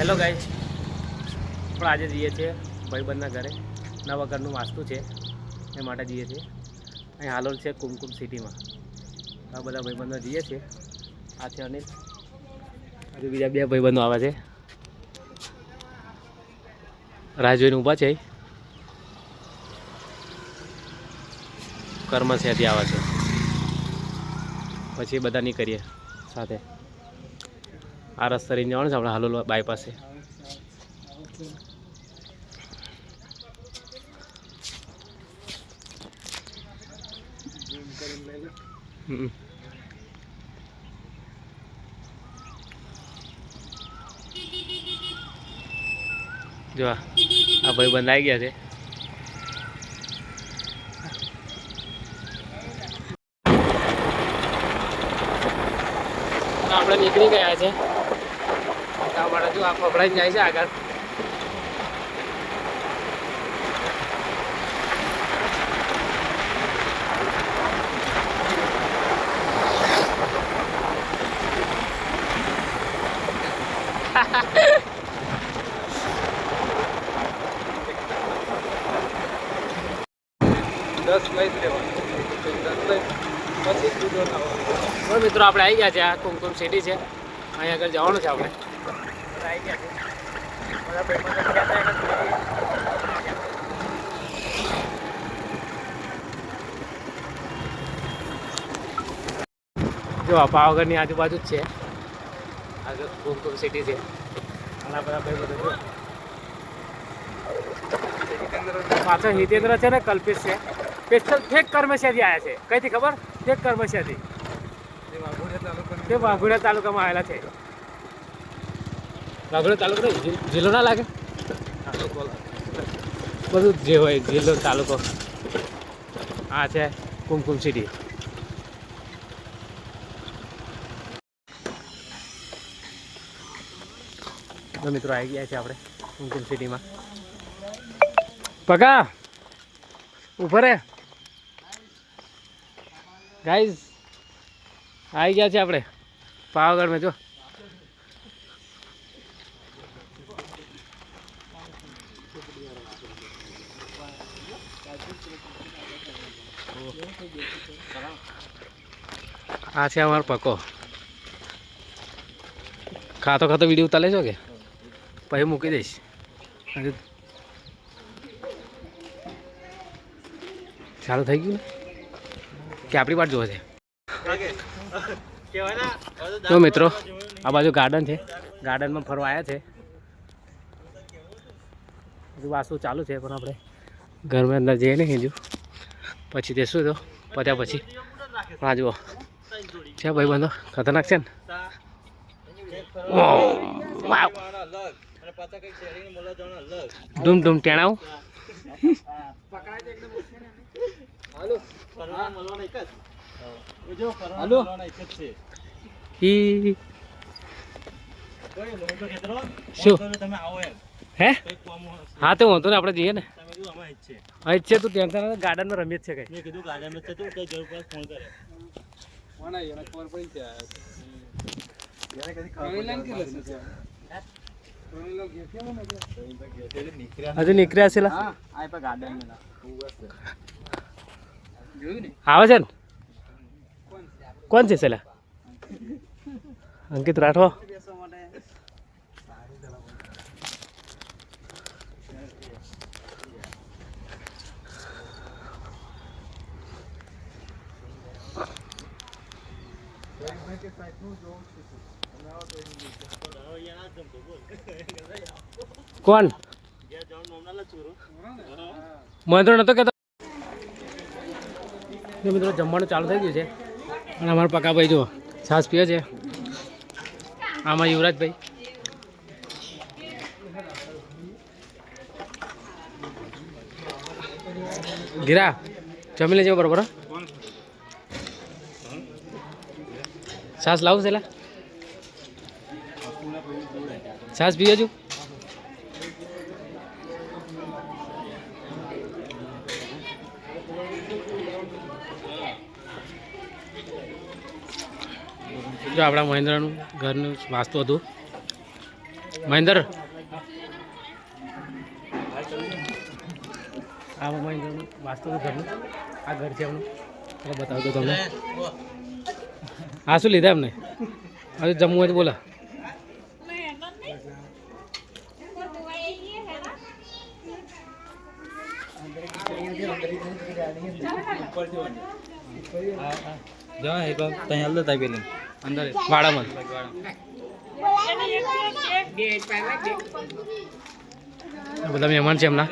Hello guys, આપણે આજે જઈએ છીએ ભાઈબંધના ઘરે. નવા ઘરનું વાસ્તુ છે એ માટે જઈએ છીએ. અહીં હાલોલ છે કુમકુમ સિટીમાં. આ બધા ભાઈબંધો જઈએ છીએ. આ છે અનિલ, હજુ બીજા બે ભાઈબંધો આવે છે. રાહ જોઈને ઊભા છે. કર્મશેથી આવે છે, પછી બધા નીકળીએ સાથે. આ રસ્તા રહીને જવાનું છે આપણે હાલોલ બાયપાસે. જો આ ભાઈ બંધ આવી ગયા છે. આપણે નીકળી ગયા છે. અમારા જો આ પકડાઈને જાય છે આગળ. મિત્રો આપણે આવી ગયા છે. આ કુમકુમ સિટી છે, અહીં આગળ જવાનું છે આપણે. આવી ગયા છે. જો આ પાવાગઢની આજુબાજુ જ છે. આગળ કુમકુમ સિટી છે. ઘણા બધા ભાઈ બધું પાછળ હિતેન્દ્ર છે ને કલ્પિત છે. સ્પેશિયલ ફેક કર્મશેથી આવ્યા છે. કઈથી ખબર? ફેક કર્મશેથી તે વાઘોડિયા તાલુકામાં આવેલા છે. વાઘોડિયા તાલુકો જિલ્લો ના લાગે? બધું જે હોય જિલ્લો તાલુકો. આ છે કુમકુમ સિટી. તો મિત્રો આવી ગયા છે આપણે કુમકુમ સિટીમાં. પકા ઉભો રે ગાઈઝ, આવી ગયા છે આપણે પાવાગઢમાં. જો આ છે અમારો પકો. ખાતો ખાતો વિડીયો ઉતારે છો કે પછી મૂકી દઈશ. ચાલુ થઈ ગયું ને કે આપણી વાત જોવે છે? જો મિત્રો આ બાજુ ગાર્ડન છે. ગાર્ડનમાં ફરવા આવ્યા છે. હજુ વાસ્તુ ચાલુ છે પણ આપણે ઘરમાં અંદર જઈએ નહીં હજુ. પછી દેશું તો પત્યા પછી. હા જુઓ છે ભાઈ બંધો, ખતરનાક છે ને. ધૂમ ધૂમ ટેણાવું. હે હા તો વાંધો ને આપણે જઈએ ને. અહીં છે તું ટેન્શન ગાર્ડનમાં રમીએ જ છે. કઈ હજુ નીકળ્યા છે. આવે છે ને? કોણ છે સેલા? અંકિત રાઠવા. કોણ મહેન્દ્ર નતો કેતો? મિત્રો જમવાનું ચાલુ થઈ ગયું છે અને અમારા પકાભાઈ જુઓ છાશ પીવે છે. આમાં યુવરાજભાઈ. ગીરા જમી લેજો બરોબર. છાશ લાવું છે? છાશ પીવે છું. જો આપણા મહેન્દ્રનું ઘરનું વાસ્તુ હતું. મહેન્દ્ર આ મહેન્દ્રનું વાસ્તુનું ઘરનું આ ઘર છે એમનું એટલે બતાવતો તમને હા શું લીધા એમને હવે જમવું હોય તો બોલા અંદર વાડામાં બધા મહેમાન છે એમના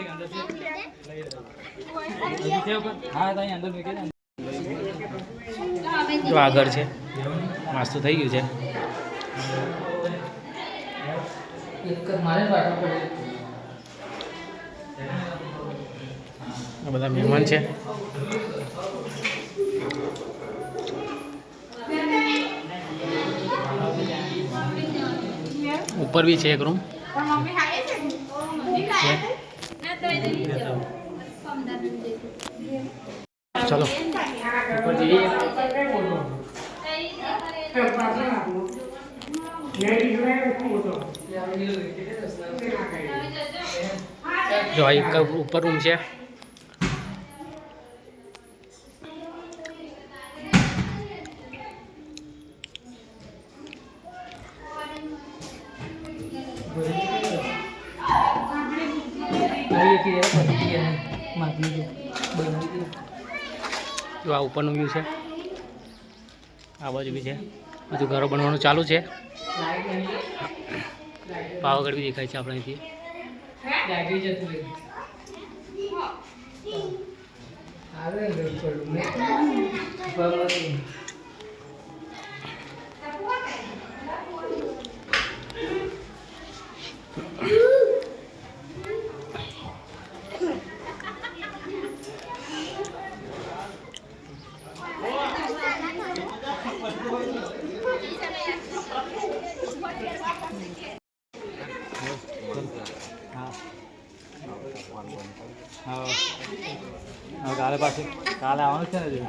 જો આગળ છે નાસ્તો થઈ ગયું છે આ બધા મહેમાન છે ઉપર બી છે એક રૂમ ચલો ઉપર જઈએ જો આ એક ઉપર રૂમ છે જો આ ઉપરનું વ્યૂ છે આ બાજુ બી છે હજુ ઘરો બનવાનું ચાલુ છે પાવાગઢ બી દેખાય છે આપણે અહીંથી કાલે પાછું કાલે આવવાનું છે ને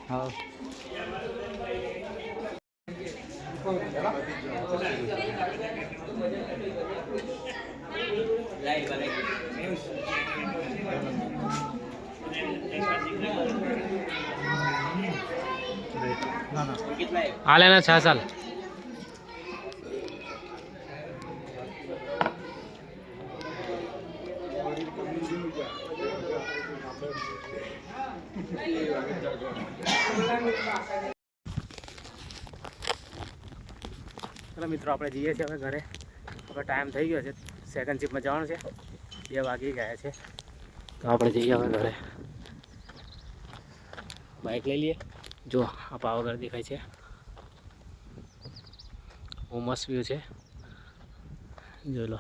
હા હાલે ના 6 સાલ ચલો મિત્રો આપણે જઈએ છીએ હવે ઘરે હવે ટાઈમ થઈ ગયો છે સેકન્ડ શિફ્ટમાં જવાનું છે 2 વાગી ગયા છે તો આપણે જઈએ હવે ઘરે બાઇક લઈ લઈએ જો આ પાવાગઢ દેખાય છે બહુ મસ્ત વ્યૂ છે જોઈ લો